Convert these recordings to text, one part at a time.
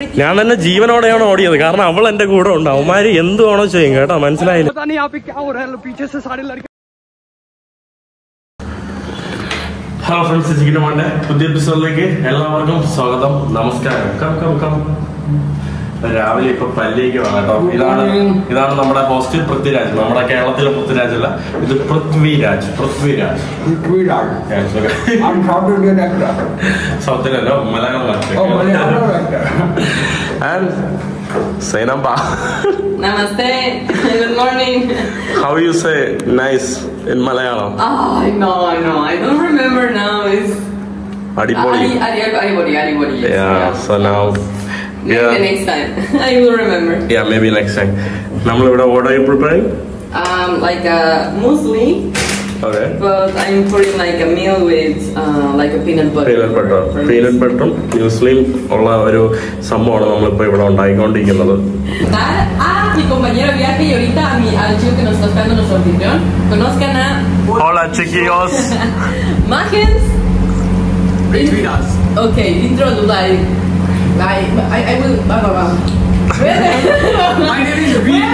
ഞാൻ തന്നെ ജീവനോടെയാണ് ഓടിയത്, കാരണം അവൾ എന്റെ കൂടെ ഉണ്ട്. അവന്മാര് എന്തുവാണോ ചെയ്യും കേട്ടോ, മനസ്സിലായില്ല. ഹലോ ഫ്രണ്ട്സ്, ഹിറ്റ്ചിക്കിങ്ങിന്റെ പുതിയ എപ്പിസോഡിലേക്ക് എല്ലാവർക്കും സ്വാഗതം. നമസ്കാരം. കം രാവിലെ ഇപ്പൊ പല്ലേക്ക് വേണം കേട്ടോ. ഇതാണ് നമ്മുടെ ഹോസ്റ്റൽ പൃഥ്വിരാജ്. നമ്മുടെ കേരളത്തിലെ പൃഥ്വിരാജ് അല്ല, ഇത് Prithviraj. സൗത്തിലല്ലോ, Malayalam. And Sainamba. Namaste. Good morning. How you say nice in Malayalam? Oh, no, I don't remember now. It's Adipoli. Adipoli. Yes, Yeah, so now. Maybe next time. I will remember. Yeah, maybe next time. What are you preparing? Like a muesli. Okay. But I'm putting like a meal with like a peanut butter. Peanut butter, muesli ഉള്ള ഒരു സംഭവമാണ് നമ്മളിപ്പോ ഇവിടെ ഉണ്ടായിക്കൊണ്ടിരിക്കുന്നത്. Mi compañero viaje y ahorita al chico que nos está esperando nuestro anfitrión. Conozcan a... Hola, chiquillos. Mágens. Okay, intro to like... I will... My name is Vin.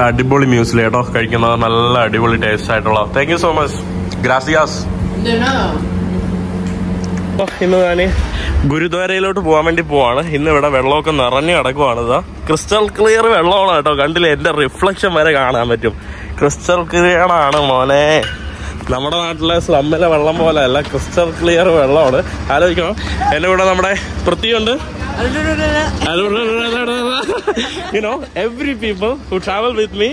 അടിപൊളി muesli കേട്ടോ, കഴിക്കുന്നത് നല്ല അടിപൊളി ടേസ്റ്റ് ആയിട്ടുള്ള. Thank you so much. Gracias. ഇന്ന് ഞാൻ ഗുരുദ്വാരയിലോട്ട് പോകാൻ വേണ്ടി പോവാണ്. ഇന്ന് ഇവിടെ വെള്ളമൊക്കെ നിറഞ്ഞു കിടക്കുവാണ്. ഇതാ ക്രിസ്റ്റൽ ക്ലിയർ വെള്ളമാണ് കേട്ടോ. കണ്ടില്ലേ, എന്റെ റിഫ്ലക്ഷൻ വരെ കാണാൻ പറ്റും. ക്രിസ്റ്റൽ ക്ലിയർ ആണ് മോനെ. നമ്മുടെ നാട്ടിലെ സ്ലമ്മിലെ വെള്ളം പോലെ അല്ല, ക്രിസ്റ്റൽ ക്ലിയർ വെള്ളമാണ്. ആലോചിക്കണം. എന്റെ കൂടെ നമ്മുടെ പൃഥ്വിയുണ്ട്. You know, every people who travel with me,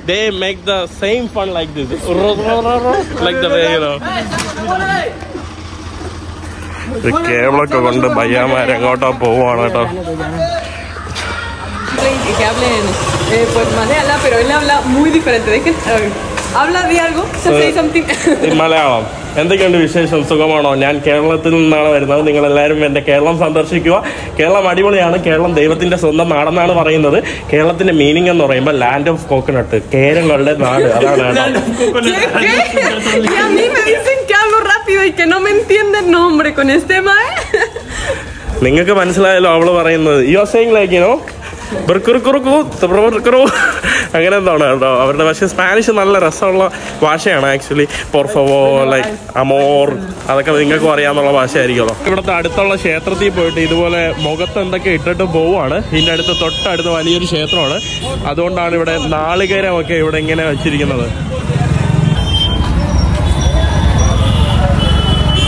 they make the same fun like this, like the way, you know. കേബിളൊക്കെ കൊണ്ട് ഭയ്യാമാര് എങ്ങോട്ടോ പോവാണ് കേട്ടോ. മലയാളം. എന്തൊക്കെയുണ്ട് വിശേഷം? സുഖമാണോ? ഞാൻ കേരളത്തിൽ നിന്നാണ് വരുന്നത്. നിങ്ങൾ എല്ലാവരും എന്റെ കേരളം സന്ദർശിക്കുക. കേരളം അടിപൊളിയാണ്. കേരളം ദൈവത്തിന്റെ സ്വന്തം നാടെന്നാണ് പറയുന്നത്. കേരളത്തിന്റെ മീനിങ് എന്ന് പറയുമ്പോൾ ലാൻഡ് ഓഫ് കോക്കനട്ട്, കേരങ്ങളുടെ നാട്. അതാണ്. നിങ്ങൾക്ക് മനസ്സിലായല്ലോ അവള് പറയുന്നത്. You are saying like, you know, അങ്ങനെ എന്താണ് കേട്ടോ അവരുടെ. പക്ഷെ സ്പാനിഷ് നല്ല രസമുള്ള ഭാഷയാണ് ആക്ച്വലി. പോർഫവോ, ലൈക്ക് അമോർ, അതൊക്കെ നിങ്ങൾക്കും അറിയാവുന്ന ഭാഷയായിരിക്കുമല്ലോ. ഇവിടുത്തെ അടുത്തുള്ള ക്ഷേത്രത്തിൽ പോയിട്ട് ഇതുപോലെ മുഖത്ത് എന്തൊക്കെ ഇട്ടിട്ട് പോവുകയാണ്. ഇതിൻ്റെ അടുത്ത് തൊട്ടടുത്ത് വലിയൊരു ക്ഷേത്രമാണ്. അതുകൊണ്ടാണ് ഇവിടെ നാളികേരമൊക്കെ ഇവിടെ ഇങ്ങനെ വെച്ചിരിക്കുന്നത്.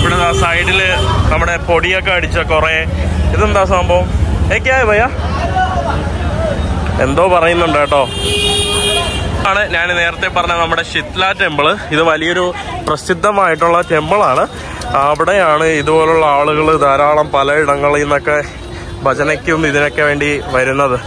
ഇവിടെ സൈഡില് നമ്മുടെ പൊടിയൊക്കെ അടിച്ച കുറെ, ഇതെന്താ സംഭവം? ഏക്കായ ഭയ്യ എന്തോ പറയുന്നുണ്ട് കേട്ടോ. ആണ് ഞാൻ നേരത്തെ പറഞ്ഞ നമ്മുടെ ശിത്ല ടെമ്പിള്. ഇത് വലിയൊരു പ്രസിദ്ധമായിട്ടുള്ള ടെമ്പിളാണ്. അവിടെയാണ് ഇതുപോലുള്ള ആളുകൾ ധാരാളം പലയിടങ്ങളിൽ നിന്നൊക്കെ ഭജനയ്ക്കും ഇതിനൊക്കെ വേണ്ടി വരുന്നത്.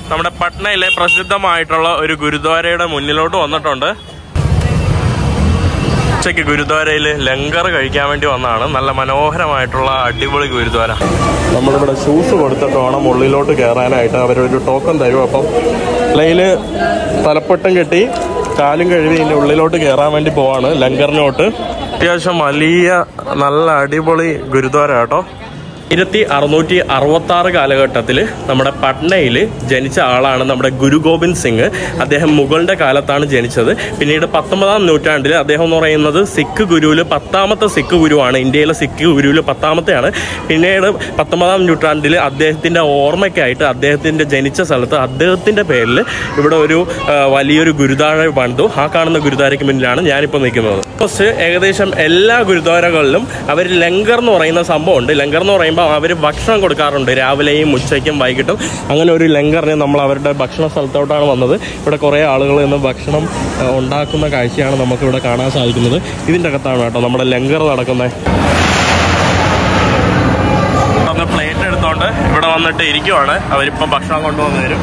നമ്മുടെ പട്നയിലെ പ്രസിദ്ധമായിട്ടുള്ള ഒരു ഗുരുദ്വാരയുടെ മുന്നിലോട്ട് വന്നിട്ടുണ്ട്. ഉച്ചയ്ക്ക് ഗുരുദ്വാരയിൽ ലങ്കർ കഴിക്കാൻ വേണ്ടി വന്നതാണ്. നല്ല മനോഹരമായിട്ടുള്ള അടിപൊളി ഗുരുദ്വാര. നമ്മളിവിടെ ഷൂസ് കൊടുത്തിട്ട് വേണം ഉള്ളിലോട്ട് കയറാനായിട്ട്. അവരൊരു ടോക്കൺ തരും. അപ്പം ലൈല് തലപ്പൊട്ടം കെട്ടി കാലും കഴുകി ഇതിൻ്റെ ഉള്ളിലോട്ട് കയറാൻ വേണ്ടി പോവാണ് ലങ്കറിനോട്ട്. അത്യാവശ്യം വലിയ നല്ല അടിപൊളി ഗുരുദ്വാര കേട്ടോ. 1666 കാലഘട്ടത്തിൽ നമ്മുടെ പട്നയിൽ ജനിച്ച ആളാണ് നമ്മുടെ ഗുരു ഗോബിന്ദ് സിംഗ്. അദ്ദേഹം മുഗളിന്റെ കാലത്താണ് ജനിച്ചത്. പിന്നീട് 19-ാം നൂറ്റാണ്ടിൽ അദ്ദേഹം എന്ന് പറയുന്നത് സിഖ് ഗുരുവിൽ 10ാമത്തെ സിഖ് ഗുരുവാണ്. ഇന്ത്യയിലെ സിഖ് ഗുരുവിൽ 10ാമത്തെയാണ്. പിന്നീട് 19-ാം നൂറ്റാണ്ടിൽ അദ്ദേഹത്തിന്റെ ഓർമ്മയ്ക്കായിട്ട് അദ്ദേഹത്തിന്റെ ജനിച്ച സ്ഥലത്ത് അദ്ദേഹത്തിന്റെ പേരിൽ ഇവിടെ ഒരു വലിയൊരു ഗുരുദ്വാര പണിതു. ആ കാണുന്ന ഗുരുദ്വാരയ്ക്ക് മുന്നിലാണ് ഞാനിപ്പോൾ നിൽക്കുന്നത്. ഫസ്റ്റ് ഏകദേശം എല്ലാ ഗുരുദ്വാരകളിലും അവർ ലങ്കർ എന്ന് പറയുന്ന സംഭവം ഉണ്ട്. ലങ്കർ എന്ന് പറയുമ്പോൾ അവർ ഭക്ഷണം കൊടുക്കാറുണ്ട് രാവിലെയും ഉച്ചയ്ക്കും വൈകിട്ടും. അങ്ങനെ ഒരു ലങ്കറിന് നമ്മൾ അവരുടെ ഭക്ഷണ സ്ഥലത്തോട്ടാണ് വന്നത്. ഇവിടെ കുറേ ആളുകൾ നിന്ന് ഭക്ഷണം ഉണ്ടാക്കുന്ന കാഴ്ചയാണ് നമുക്കിവിടെ കാണാൻ സാധിക്കുന്നത്. ഇതിൻ്റെ അകത്താണ് കേട്ടോ നമ്മുടെ ലങ്കർ നടക്കുന്നത്. പ്ലേറ്റ് എടുത്തോണ്ട് ഇവിടെ വന്നിട്ട് ഇരിക്കുവാണ്. അവരിപ്പം ഭക്ഷണം കൊണ്ടുവന്ന് തരും.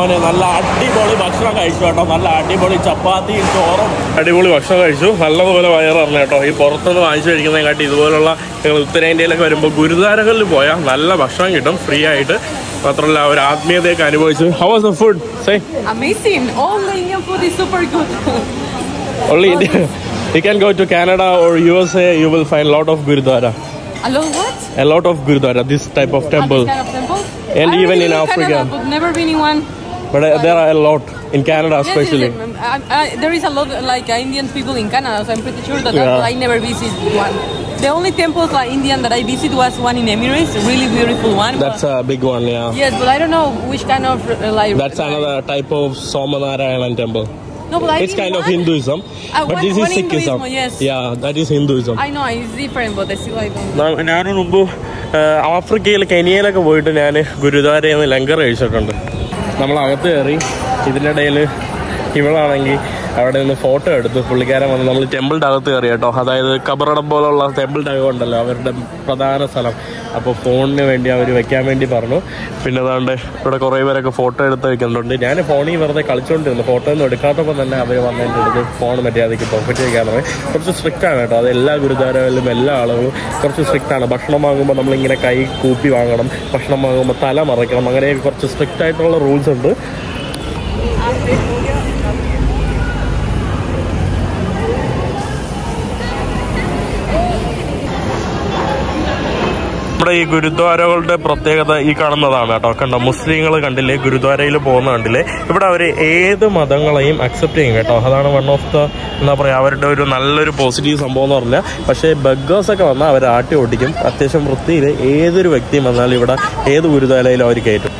മോനെ നല്ല അടിപൊളി ഭക്ഷണം കഴിച്ചു കേട്ടോ. നല്ല അടിപൊളി ചപ്പാത്തിയും ചോറും അടിപൊളി ഭക്ഷണം കഴിച്ചു. നല്ലതുപോലെ വയറിറങ്ങി കേട്ടോ. ഈ പുറത്തുനിന്ന് വാങ്ങിച്ചു കഴിക്കുന്നതിനെക്കാട്ടി ഇതുപോലുള്ള നിങ്ങൾ ഉത്തരേന്ത്യയിലൊക്കെ വരുമ്പോൾ ഗുരുദ്വാരകളിൽ പോയാൽ നല്ല ഭക്ഷണം കിട്ടും ഫ്രീ ആയിട്ട്. മാത്രമല്ല ഒരു ആത്മീയതയൊക്കെ അനുഭവിച്ചു. How was the food? Say. Amazing. All the Indian food is super good. Only India. You can go to Canada or USA, you will find a lot of gurudwara. A lot what? A lot of gurudwara, this type of temple. This kind of temple? And I even been in Africa. Canada, but never been in one. But there are a lot in Canada especially. Yes, there is a lot like Indian people in Canada, so I'm pretty sure that I never visited one. The only temples like Indian that I visited was one in Emirates, a really beautiful one. That's a big one, yeah. Yes, but I don't know which kind of like. That's another type of Somanarayanan temple. No, but it's kind of Hinduism, but this is Sikhism. Yes. Yeah, that is Hinduism. I know it's different, but still I don't know. ഞാൻ മുമ്പ് ആഫ്രിക്കയിൽ കെനിയയിലൊക്കെ പോയിട്ട് ഞാൻ ഗുരുദ്വാരയിൽ നിന്ന് ലങ്കർ കഴിച്ചിട്ടുണ്ട്. നമ്മളകത്ത് കയറി ഇതിൻ്റെ ഇടയിൽ ഇവളാണെങ്കിൽ അവിടെ നിന്ന് ഫോട്ടോ എടുത്ത് പുള്ളിക്കാരൻ വന്ന് നമ്മൾ ടെമ്പിളിൻ്റെ അകത്ത് കയറി കേട്ടോ. അതായത് കബറടം പോലുള്ള ടെമ്പിളിൻ്റെ അകം ഉണ്ടല്ലോ അവരുടെ പ്രധാന സ്ഥലം. അപ്പോൾ ഫോണിന് വേണ്ടി അവർ വെക്കാൻ വേണ്ടി പറഞ്ഞു. പിന്നെ അതാണ്ട് ഇവിടെ കുറേ പേരൊക്കെ ഫോട്ടോ എടുത്ത് വെക്കുന്നുണ്ട്. ഞാൻ ഫോണിൽ വെറുതെ കളിച്ചുകൊണ്ടിരുന്നു. ഫോട്ടോ ഒന്നും എടുക്കാത്തപ്പോൾ തന്നെ അവർ വന്നതിൻ്റെ അടുത്ത് ഫോൺ മര്യാദയ്ക്ക് പോക്കറ്റ് വയ്ക്കാൻ പറയും. കുറച്ച് സ്ട്രിക്റ്റ് ആണ് കേട്ടോ. അത് എല്ലാ ഗുരുദ്വാരകളിലും എല്ലാ ആളുകളും കുറച്ച് സ്ട്രിക്റ്റ് ആണ്. ഭക്ഷണം വാങ്ങുമ്പോൾ നമ്മളിങ്ങനെ കൈ കൂപ്പി വാങ്ങണം, ഭക്ഷണം വാങ്ങുമ്പോൾ തല മറയ്ക്കണം, അങ്ങനെ കുറച്ച് സ്ട്രിക്റ്റ് ആയിട്ടുള്ള റൂൾസ് ഉണ്ട്. നമ്മുടെ ഈ ഗുരുദ്വാരകളുടെ പ്രത്യേകത ഈ കാണുന്നതാണ് കേട്ടോ. കണ്ടോ, മുസ്ലിങ്ങൾ കണ്ടില്ലേ ഗുരുദ്വാരയിൽ പോകുന്ന കണ്ടില്ലേ. ഇവിടെ അവർ ഏത് മതങ്ങളെയും അക്സെപ്റ്റ് ചെയ്യും കേട്ടോ. അതാണ് വൺ ഓഫ് ദ എന്താ പറയുക അവരുടെ ഒരു നല്ലൊരു പോസിറ്റീവ് സംഭവം എന്ന് പറഞ്ഞാൽ. പക്ഷേ ബഗ്ഗേഴ്സൊക്കെ വന്നാൽ അവർ ആട്ടി ഓടിക്കും. അത്യാവശ്യം വൃത്തിയിൽ ഏതൊരു വ്യക്തിയും വന്നാലും ഇവിടെ ഏത് ഗുരുദ്വാരയിലും അവർ കയറ്റും.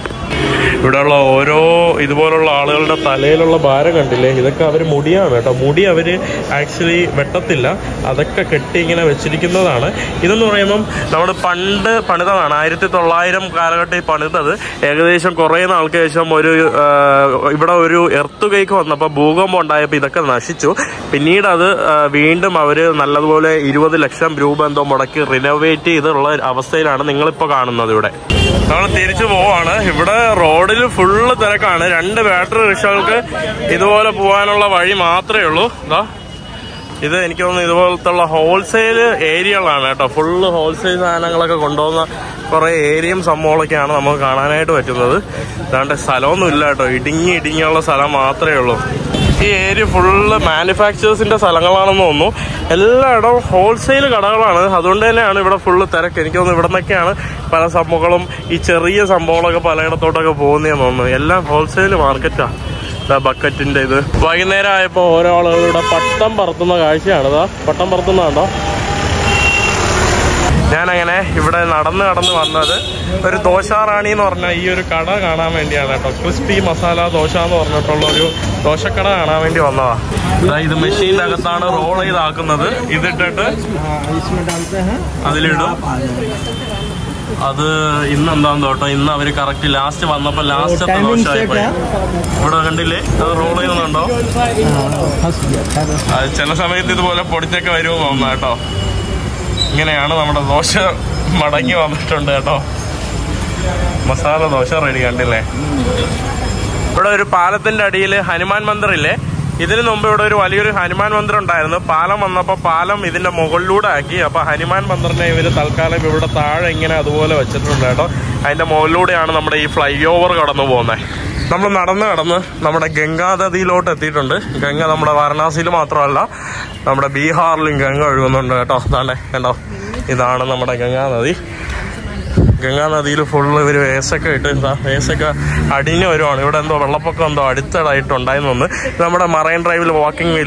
ഇവിടെയുള്ള ഓരോ ഇതുപോലുള്ള ആളുകളുടെ തലയിലുള്ള ഭാരം കണ്ടില്ലേ, ഇതൊക്കെ അവർ മുടിയാണ് കേട്ടോ. മുടി അവർ ആക്ച്വലി വെട്ടത്തില്ല, അതൊക്കെ കെട്ടി ഇങ്ങനെ വെച്ചിരിക്കുന്നതാണ്. ഇതെന്ന് പറയുമ്പം നമ്മൾ പണ്ട് പണിതതാണ്. 1900 കാലഘട്ടത്തിൽ പണിതത്. ഏകദേശം കുറേ നാൾക്ക് ശേഷം ഇവിടെ ഒരു എർത്ത് കേക്ക് വന്നപ്പോൾ ഭൂകമ്പം ഉണ്ടായപ്പോൾ ഇതൊക്കെ നശിച്ചു. പിന്നീട് അത് വീണ്ടും അവർ നല്ലതുപോലെ 20 ലക്ഷം രൂപ എന്തോ മുടക്കി റിനോവേറ്റ് ചെയ്തുള്ള അവസ്ഥയിലാണ് നിങ്ങളിപ്പോൾ കാണുന്നത്. ഇവിടെ നമ്മൾ തിരിച്ചു പോവാണ്. ഇവിടെ റോഡിൽ ഫുള്ള് തിരക്കാണ്. 2 ബാറ്ററി റിക്ഷകൾക്ക് ഇതുപോലെ പോകാനുള്ള വഴി മാത്രമേ ഉള്ളൂ. ഇത് എനിക്ക് തോന്നുന്നു ഇതുപോലത്തുള്ള ഹോൾസെയിൽ ഏരിയകളാണ് കേട്ടോ. ഫുള്ള് ഹോൾസെയിൽ സാധനങ്ങളൊക്കെ കൊണ്ടുപോകുന്ന കുറേ ഏരിയയും സംഭവങ്ങളൊക്കെയാണ് നമുക്ക് കാണാനായിട്ട് പറ്റുന്നത്. അതാണ്ട് സ്ഥലമൊന്നും ഇല്ല കേട്ടോ. ഇടുങ്ങിയുള്ള സ്ഥലം മാത്രമേ ഉള്ളൂ. ഈ ഏരിയ ഫുള്ള് മാനുഫാക്ചേഴ്സിന്റെ സ്ഥലങ്ങളാണെന്ന് തോന്നുന്നു. എല്ലായിടവും ഹോൾസെയിൽ കടകളാണ്. അതുകൊണ്ട് തന്നെയാണ് ഇവിടെ ഫുള്ള് തിരക്ക്. എനിക്ക് തോന്നുന്നു ഇവിടെ നിന്നൊക്കെയാണ് പല സംഭവങ്ങളും ഈ ചെറിയ സംഭവങ്ങളൊക്കെ പലയിടത്തോട്ടൊക്കെ പോകുന്നതെന്ന് തോന്നുന്നു. എല്ലാം ഹോൾസെയിൽ മാർക്കറ്റാണ്. ബക്കറ്റിന്റെ ഇത് വൈകുന്നേരം ആയപ്പോൾ ഓരോ ആളുകളുടെ പട്ടം പറത്തുന്ന കാഴ്ചയാണ്. പട്ടം പറത്തുന്നതാണോ. ഞാനങ്ങനെ ഇവിടെ നടന്ന് വന്നത് ഒരു ദോശാറാണി എന്ന് പറഞ്ഞ ഈ ഒരു കട കാണാൻ വേണ്ടിയാണ് കേട്ടോ. ക്രിസ്പി മസാല ദോശ എന്ന് പറഞ്ഞിട്ടുള്ള ഒരു ദോശക്കട കാണാൻ വേണ്ടി വന്നതാ. ഇത് മെഷീൻ്റെ അകത്താണ് റോൾ ചെയ്താക്കുന്നത്. ഇതിട്ടിട്ട് അതിലിടും. അത് ഇന്നെന്താന്ന് തോട്ടോ, ഇന്ന് അവർ കറക്റ്റ് ലാസ്റ്റ് വന്നപ്പോൾ ലാസ്റ്റത്തെ ദോശയായിപ്പോയി. ഇവിടെ കണ്ടില്ലേ അത് റോൾ ചെയ്യുന്നുണ്ടോ. അത് ചില സമയത്ത് ഇതുപോലെ പൊടിച്ചൊക്കെ വരുമെന്ന് തോന്നുന്നു കേട്ടോ. ഇങ്ങനെയാണ് നമ്മുടെ ദോശ മടങ്ങി വന്നിട്ടുണ്ട് കേട്ടോ. മസാല ദോശ റെഡി. കണ്ടില്ലേ ഇവിടെ ഒരു പാലത്തിന്റെ അടിയിൽ ഹനുമാൻ മന്ദിർ ഇല്ലേ. ഇതിനു മുമ്പ് ഇവിടെ ഒരു വലിയൊരു ഹനുമാൻ മന്ദിർ ഉണ്ടായിരുന്നു. പാലം വന്നപ്പോൾ പാലം ഇതിന്റെ മുകളിലൂടെ ആക്കി. അപ്പൊ ഹനുമാൻ മന്ദിറിനെ ഇവര് തൽക്കാലം ഇവിടെ താഴെ ഇങ്ങനെ അതുപോലെ വെച്ചിട്ടുണ്ട് കേട്ടോ. അതിന്റെ മുകളിലൂടെയാണ് നമ്മുടെ ഈ ഫ്ലൈ ഓവർ കടന്നു പോകുന്നത്. നമ്മൾ നടന്ന് നമ്മുടെ ഗംഗാ നദിയിലോട്ട് എത്തിയിട്ടുണ്ട്. ഗംഗ നമ്മുടെ വാരണാസിയിൽ മാത്രമല്ല നമ്മുടെ ബീഹാറിലും ഗംഗ ഒഴുകുന്നുണ്ട് കേട്ടോ. അതാണ്ടേ കണ്ടോ, ഇതാണ് നമ്മുടെ ഗംഗാ നദി. ഗംഗാ നദിയിൽ ഫുള്ള് ഇവർ വേസ്റ്റൊക്കെ ഇട്ട് വേസ്റ്റൊക്കെ അടിഞ്ഞ് വരുവാണ്. ഇവിടെ എന്തോ വെള്ളപ്പൊക്കം എന്തോ അടുത്തിടായിട്ടുണ്ടായിരുന്നു ഒന്ന്. നമ്മുടെ മറൈൻ ഡ്രൈവിൽ വാക്കിംഗ്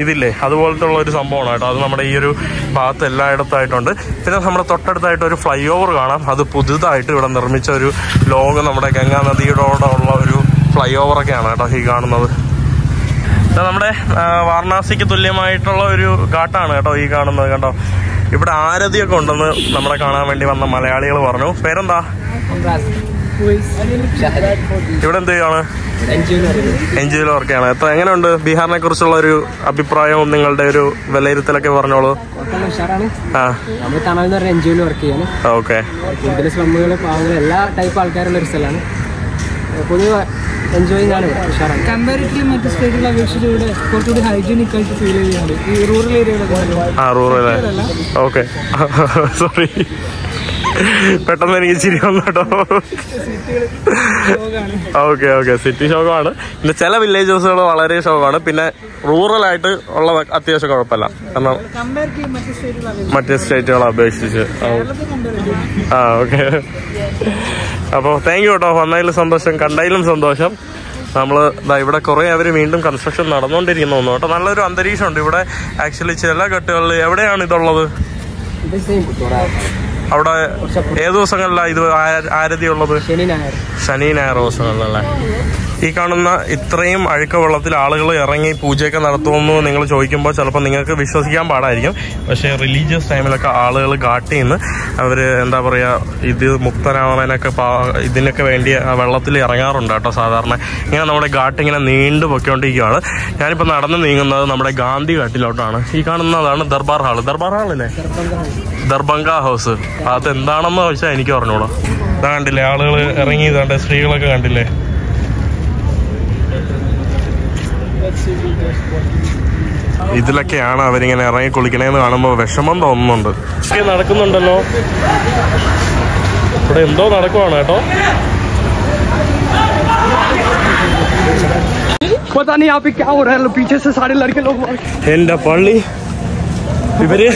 ഇതില്ലേ അതുപോലത്തെ ഉള്ള ഒരു സംഭവമാണ് കേട്ടോ. അത് നമ്മുടെ ഈ ഒരു ഭാഗത്ത് എല്ലായിടത്തായിട്ടുണ്ട്. പിന്നെ നമ്മുടെ തൊട്ടടുത്തായിട്ട് ഒരു ഫ്ലൈ ഓവർ കാണാം. അത് പുതുതായിട്ട് ഇവിടെ നിർമ്മിച്ച ഒരു ലോങ് നമ്മുടെ ഗംഗാ നദിയോടെ ഉള്ള ഒരു ഫ്ലൈ ഓവറൊക്കെയാണ് കേട്ടോ ഈ കാണുന്നത്. നമ്മുടെ വാരണാസിക്ക് തുല്യമായിട്ടുള്ള ഒരു ഘാട്ടാണ് കേട്ടോ ഈ കാണുന്നത്. കണ്ടോ, ഇവിടെ ആരതിയൊക്കെ ഉണ്ടെന്ന് നമ്മളെ കാണാൻ വേണ്ടി വന്ന മലയാളികൾ പറഞ്ഞു. പേരെന്താ? ഇവിടെ എന്ത് ചെയ്യാണ്? എൻജിഒയിൽ വർക്കാണ്. എത്ര എങ്ങനെയുണ്ട് ബീഹാറിനെ കുറിച്ചുള്ള ഒരു അഭിപ്രായവും നിങ്ങളുടെ ഒരു വിലയിരുത്തലൊക്കെ പറഞ്ഞോളൂ. ഓക്കെ. എല്ലാ ടൈപ്പ് ആൾക്കാരുള്ള ഒരു സ്ഥലമാണ്. പൊതുവെ എൻജോയിങ് ആണ് ഉഷാറാണ്. കമ്പാരിറ്റീവ്ലി മറ്റ് സ്റ്റേറ്റുകളെ അപേക്ഷിച്ച് ഇവിടെ കുറച്ചുകൂടി ഹൈജീനിക് ആയിട്ട് ഫീൽ ചെയ്യുന്നുണ്ട് ഈ റൂറൽ ഏരിയകളൊക്കെ. റൂറൽ ഓക്കെ സോറി പെട്ടെന്ന് എനിക്ക് ചിരി വന്നു കേട്ടോ. ഓക്കെ ഓക്കെ സിറ്റി ശോകമാണ്. പിന്നെ ചില വില്ലേജസുകൾ വളരെ ശോകമാണ്. പിന്നെ റൂറലായിട്ട് ഉള്ള അത്യാവശ്യം കുഴപ്പമില്ല കാരണം മറ്റേ സ്റ്റേറ്റുകളെ അപേക്ഷിച്ച്. ഓക്കെ അപ്പോൾ താങ്ക് യു കേട്ടോ. വന്നതിലും സന്തോഷം, കണ്ടതിലും സന്തോഷം. നമ്മൾ ഇവിടെ കുറേ അവർ വീണ്ടും കൺസ്ട്രക്ഷൻ നടന്നുകൊണ്ടിരിക്കുന്നു കേട്ടോ. നല്ലൊരു അന്തരീക്ഷമുണ്ട് ഇവിടെ. ആക്ച്വലി ചില കെട്ടുകളിൽ എവിടെയാണ് ഇതുള്ളത്? അവിടെ ഏത് ദിവസങ്ങളിലാണ് ഇത് ആരതി ഉള്ളത്? ശനി ഞായർ ദിവസങ്ങളിലല്ലേ? ഈ കാണുന്ന ഇത്രയും അഴുക്ക വെള്ളത്തിൽ ആളുകൾ ഇറങ്ങി പൂജയൊക്കെ നടത്തുമെന്ന് നിങ്ങൾ ചോദിക്കുമ്പോൾ ചിലപ്പോൾ നിങ്ങൾക്ക് വിശ്വസിക്കാൻ പാടായിരിക്കും. പക്ഷേ റിലീജിയസ് ടൈമിലൊക്കെ ആളുകൾ ഘാട്ടിൽ നിന്ന് അവർ എന്താ പറയുക ഇത് മുക്തനാവാനൊക്കെ ഇതിനൊക്കെ വേണ്ടി വെള്ളത്തിൽ ഇറങ്ങാറുണ്ട് കേട്ടോ. സാധാരണ ഇങ്ങനെ നമ്മുടെ ഘാട്ട് ഇങ്ങനെ നീണ്ടു പൊയ്ക്കൊണ്ടിരിക്കുകയാണ്. ഞാനിപ്പോൾ നടന്ന് നീങ്ങുന്നത് നമ്മുടെ ഗാന്ധി ഘാട്ടിലോട്ടാണ്. ഈ കാണുന്നതാണ് ദർബാർ ഹാളല്ലേ? ദർബംഗ ഹൗസ്. അതെന്താണെന്ന് ചോദിച്ചാൽ എനിക്ക് പറഞ്ഞോളൂ. ഇതാ കണ്ടില്ലേ ആളുകൾ ഇറങ്ങി, ഇതാണ്ട് സ്ത്രീകളൊക്കെ കണ്ടില്ലേ? ഇതിലൊക്കെയാണ് അവരിങ്ങനെ ഇറങ്ങി കുളിക്കണേന്ന് കാണുമ്പോൾ വിഷമം തോന്നുന്നുണ്ട്. നടക്കുന്നുണ്ടല്ലോ ഇവിടെ, എന്തോ നടക്കുവാണ് കേട്ടോ. എന്റെ പള്ളി ഇവര്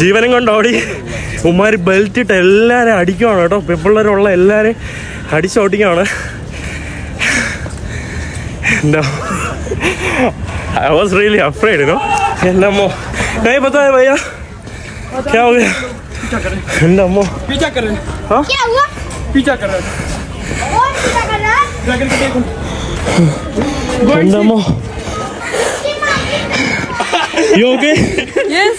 ജീവനം കൊണ്ടോടി ഉമ്മാര് ബെൽറ്റ് ഇട്ട് എല്ലാരും അടിക്കുവാണ് കേട്ടോ. പെൺപിള്ളേരുള്ള എല്ലാരും അടിച്ചോട്ടിക്കാണ്. I was really afraid, you know. എൻ്റെ അമ്മോ नहीं पता है भैया क्या हो गया? എൻ്റെ അമ്മോ पीछा कर रहे हैं. क्या हुआ? पीछा कर रहे हैं. और पीछा कर रहा है. ड्रैगन को देखो. എൻ്റെ അമ്മോ You okay? Yes.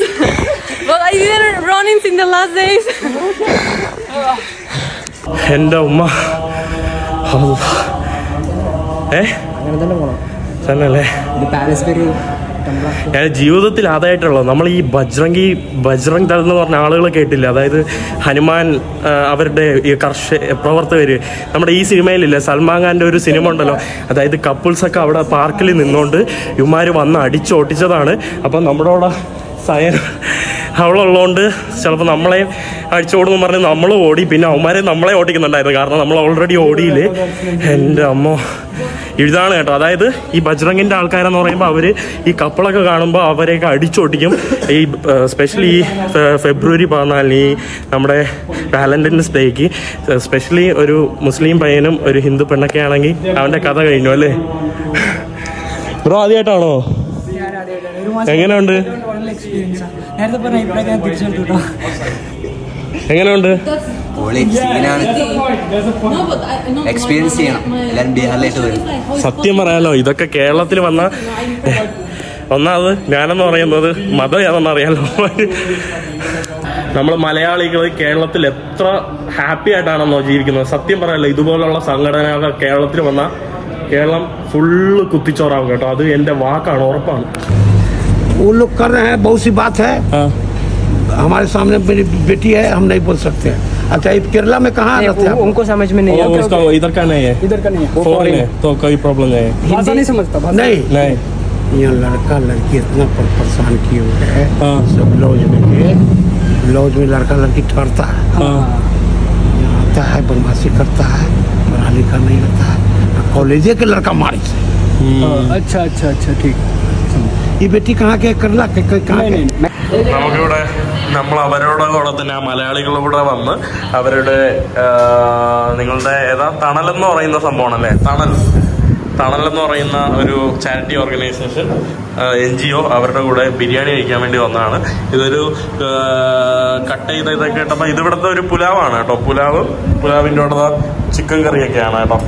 But I didn't run in the last days. എൻ്റെ ഉമ്മ അങ്ങനെ തന്നെ പോകണം തന്നെയല്ലേ? ഇത് പാലസ് പേര് ഞാൻ ജീവിതത്തിൽ ആദ്യമായിട്ടുള്ളത് നമ്മൾ ഈ ബജ്രംഗ് ദൾ എന്ന് പറഞ്ഞ ആളുകൾ കേട്ടില്ല. അതായത് ഹനുമാൻ അവരുടെ ഈ പ്രവർത്തകര് നമ്മുടെ ഈ സിനിമയിലില്ല, സൽമാൻ ഖാൻ്റെ ഒരു സിനിമ ഉണ്ടല്ലോ. അതായത് കപ്പിൾസൊക്കെ അവിടെ പാർക്കിൽ നിന്നുകൊണ്ട് ഇവന്മാർ വന്ന് അടിച്ചോട്ടിച്ചതാണ്. അപ്പം നമ്മുടെ അവിടെ സയൻ അവളുള്ളതുകൊണ്ട് ചിലപ്പോൾ നമ്മളെ അടിച്ചോടുന്നു പറഞ്ഞ് നമ്മൾ ഓടി. പിന്നെ അവന്മാരെ നമ്മളെ ഓടിക്കുന്നുണ്ടായിരുന്നു കാരണം നമ്മൾ ഓൾറെഡി ഓടിയില്ലേ. എൻ്റെ അമ്മോ ഇതാണ് കേട്ടോ. അതായത് ഈ ബജ്രംഗിൻ്റെ ആൾക്കാരെന്ന് പറയുമ്പോൾ അവർ ഈ കപ്പിളൊക്കെ കാണുമ്പോൾ അവരെയൊക്കെ അടിച്ചോട്ടിക്കും. ഈ സ്പെഷ്യലി ഈ ഫെബ്രുവരി 14 ഈ നമ്മുടെ വാലന്റൈൻസ് ഡേക്ക് സ്പെഷ്യലി ഒരു മുസ്ലിം പയ്യനും ഒരു ഹിന്ദു പെണ്ണൊക്കെ ആണെങ്കിൽ അവൻ്റെ കഥ കഴിഞ്ഞു അല്ലേ? ബ്രോ ആദ്യമായിട്ടാണോ? എങ്ങനെയുണ്ട്? എങ്ങനെയുണ്ട്? എക്സ്പീരിയൻസ് ചെയ്യണം. എല്ലാവരും ബീഹാറിലേക്ക് വരും. സത്യം പറയാലോ ഇതൊക്കെ കേരളത്തിൽ വന്ന ഒന്നാമത് ഞാനെന്ന് പറയുന്നത് മതം ഏതെന്ന് അറിയാലോ. നമ്മൾ മലയാളികൾ കേരളത്തിൽ എത്ര ഹാപ്പി ആയിട്ടാണെന്നോ ജീവിക്കുന്നത്. സത്യം പറയാലോ ഇതുപോലുള്ള സംഘടനകൾ കേരളത്തിൽ വന്ന കേരളം ഫുള്ള് കുത്തിച്ചോറാവും കേട്ടോ. അത് എൻ്റെ വാക്കാണ്, ഉറപ്പാണ്. वो लोग कर रहे हैं, बहुत सी बात है. हमारे सामने मेरी बेटी है, हम नहीं बोल सकते. अच्छा केरला में कहाँ रहते हैं? उनको समझ में नहीं आता. उसका इधर का नहीं है, इधर का नहीं है. फॉरेन है तो कोई प्रॉब्लम नहीं है. भाषा नहीं समझता. नहीं नहीं. यहाँ लड़का लड़की इतना परेशान किए हुए हैं. सब लॉज में लड़का लड़की ठहरता है, आता है बदमाशी करता है, पढ़ा लिखा नहीं होता है. कॉलेज के लड़का मारे. अच्छा अच्छा अच्छा ठीक. ये बेटी कहाँ के? केरला के कहाँ के? നമുക്കിവിടെ നമ്മൾ അവരുടെ കൂടെ തന്നെ ആ മലയാളികളുടെ വന്ന് അവരുടെ നിങ്ങളുടെ ഏതാ തണലെന്ന് പറയുന്ന സംഭവമാണല്ലേ, തണലെന്ന് പറയുന്ന ഒരു ചാരിറ്റി ഓർഗനൈസേഷൻ NGO അവരുടെ കൂടെ ബിരിയാണി കഴിക്കാൻ വേണ്ടി വന്നതാണ്. ഇതൊരു കട്ട് ചെയ്ത ഇതൊക്കെ കേട്ടപ്പോൾ ഇതിവിടുത്തെ ഒരു പുലാവാണ് കേട്ടോ. പുലാവിൻ്റെ കൂടെ ചിക്കൻ കറിയൊക്കെയാണ് കേട്ടോ.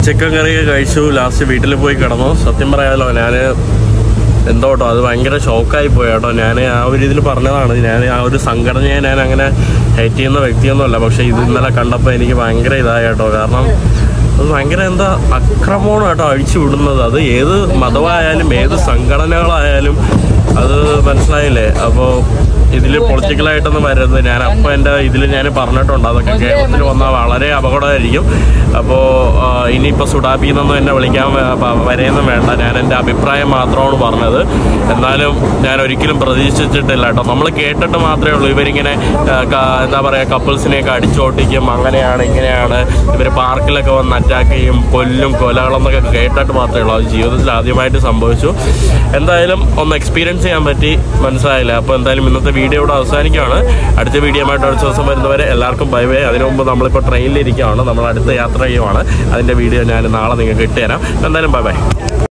ചിക്കൻ കറിയൊക്കെ കഴിച്ചു. ലാസ്റ്റ് വീട്ടിൽ പോയി കിടന്നു. സത്യം പറയാമല്ലോ ഞാൻ എന്തോ കേട്ടോ അത് ഭയങ്കര ഷോക്കായി പോയി കേട്ടോ. ഞാൻ ആ ഒരു ഇതിൽ പറഞ്ഞതാണ്, ഞാൻ ആ ഒരു സംഘടനയെ ഞാൻ അങ്ങനെ ഹേറ്റ് ചെയ്യുന്ന വ്യക്തിയൊന്നുമല്ല. പക്ഷേ ഇത് ഇന്നലെ കണ്ടപ്പോൾ എനിക്ക് ഭയങ്കര ഇതായി കേട്ടോ. കാരണം അത് ഭയങ്കര എന്താ അക്രമമാണ് കേട്ടോ അഴിച്ചു വിടുന്നത്. അത് ഏത് മതമായാലും ഏത് സംഘടനകളായാലും അത് മനസ്സിലായില്ലേ. അപ്പോൾ ഇതിൽ പൊളിറ്റിക്കലായിട്ടൊന്നും വരരുത്. ഞാൻ അപ്പോൾ എൻ്റെ ഇതിൽ ഞാൻ പറഞ്ഞിട്ടുണ്ട് അതൊക്കെ കേരളത്തിൽ വന്നാൽ വളരെ അപകടമായിരിക്കും. അപ്പോൾ ഇനിയിപ്പോൾ സുഡാപ്പിൽ നിന്നൊന്നും എന്നെ വിളിക്കാൻ വരെയൊന്നും വേണ്ട. ഞാൻ എൻ്റെ അഭിപ്രായം മാത്രമാണ് പറഞ്ഞത്. എന്നാലും ഞാൻ ഒരിക്കലും പ്രതീക്ഷിച്ചിട്ടില്ല കേട്ടോ. നമ്മൾ കേട്ടിട്ട് മാത്രമേ ഉള്ളൂ ഇവരിങ്ങനെ എന്താ പറയുക കപ്പിൾസിനെയൊക്കെ അടിച്ചോട്ടിക്കും, അങ്ങനെയാണ് ഇങ്ങനെയാണ്, ഇവർ പാർക്കിലൊക്കെ വന്ന് അറ്റാക്ക് ചെയ്യും, കൊല്ലും, കൊലകളെന്നൊക്കെ കേട്ടിട്ട് മാത്രമേ ഉള്ളൂ. അത് ജീവിതത്തിൽ ആദ്യമായിട്ട് സംഭവിച്ചു. എന്തായാലും ഒന്ന് എക്സ്പീരിയൻസ് ചെയ്യാൻ പറ്റി, മനസ്സിലായില്ല. അപ്പോൾ എന്തായാലും ഇന്നത്തെ വീഡിയോ ഇവിടെ അവസാനിക്കുകയാണ്. അടുത്ത വീഡിയോ ആയിട്ട് അടുത്ത ദിവസം വരുന്നവരെ എല്ലാവർക്കും ബൈ ബൈ. അതിനു മുമ്പ് നമ്മളിപ്പോൾ ട്രെയിനിലിരിക്കുകയാണ്, നമ്മൾ അടുത്ത യാത്ര ചെയ്യുവാണ്. അതിൻ്റെ വീഡിയോ ഞാൻ നാളെ നിങ്ങൾക്ക് ഇട്ടുതരാം. എന്തായാലും ബൈ ബൈ.